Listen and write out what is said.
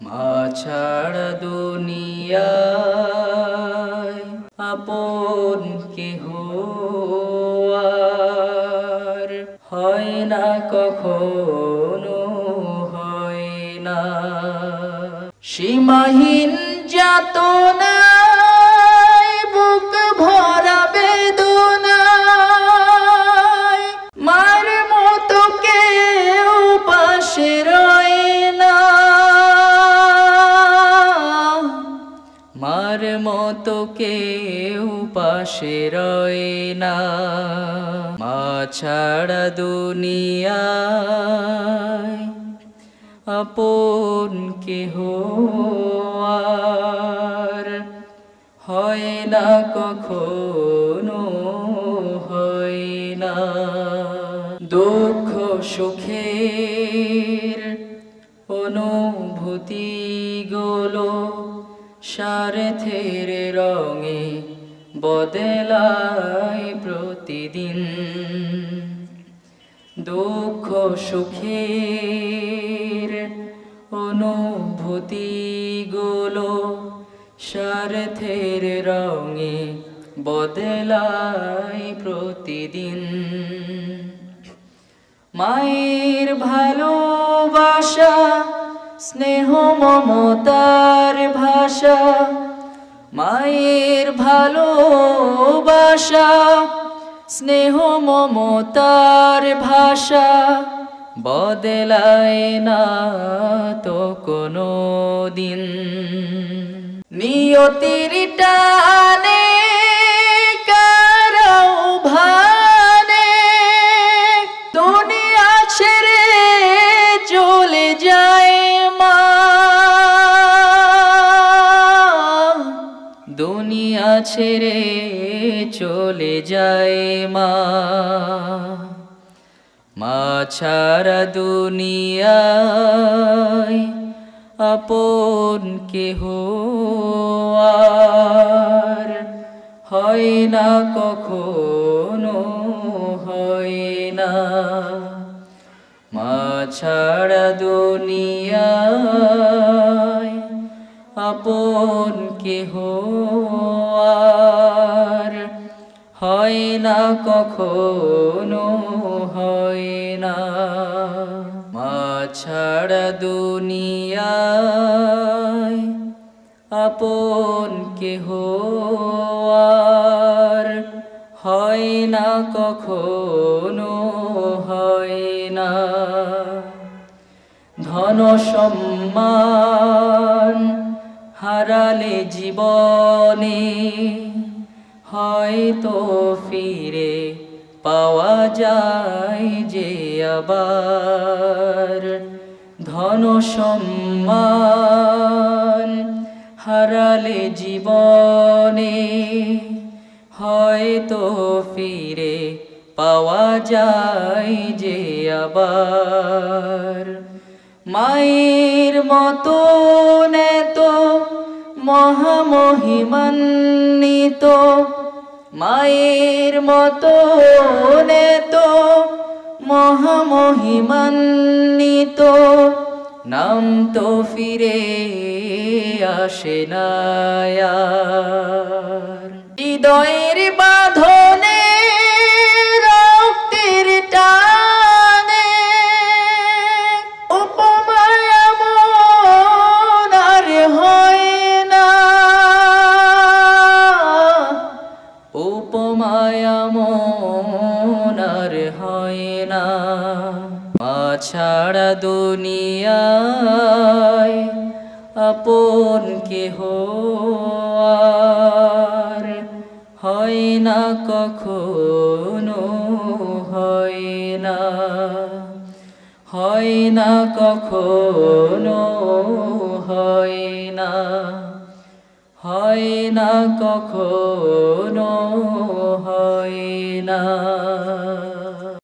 মা ছাড়া দুনিয়ায় আপন কেহ আর হয় না, কখনো হয় না। সীমাহীন যাতনায় বুক ভরা বেদনায় মার মতো কেউ পাশে রয় না, মার মতো কেউ পাশে রয় না। মা ছাড়া দুনিয়ায় আপন কেহ আর হয় না, কখনো হয় না। দুঃখ সুখের অনুভূতিগুলো স্বার্থের রঙে বদলায় প্রতিদিন। দুঃখ সুখের অনুভূতিগুলো স্বার্থের রঙে বদলায় প্রতিদিন। মায়ের ভালোবাসা স্নেহ মমতার ভাষা, মায়ের ভালোবাসা স্নেহ মমতার ভাষা বদলায় না তো কোনো দিন। নিয়তির টানে কারো ভানে দুনিয়া ছেড়ে চলে যায় মা, দুনিয়া ছেড়ে চলে যায় মা। মা ছাড়া দুনিয়ায় আপন কেহ আর হয় না, কখনো হয় না। মা ছাড়া দুনিয়ায় আপন কেহ আর হয় না, কখনো হয় না। মা ছাড়া দুনিয়ায় আপন কেহ আর হয় না, কখনো হয় না। ধন সম্মান হারালে জীবনে হয়তো ফিরে পাওয়া যায় যে আবার। ধন সম্মান হারালে জীবনে হয়তো ফিরে পাওয়া যায় যে আবার। মায়ের মতো নেত মহামহিমান্বিত, মায়ের মতো নেত মহামহিমান্বিত নাম তো ফিরে আসে না আর। হৃদয়ের বাঁধনে রক্তের টানে উপমায়া মন আর হয় না, উপমায়া মন আর হয় না। মা ছাড়া দুনিয়ায় আপন কেহ আর হয় না, কখনো হয় না, হয় না, কখনো হয় না, হয় না, কখনো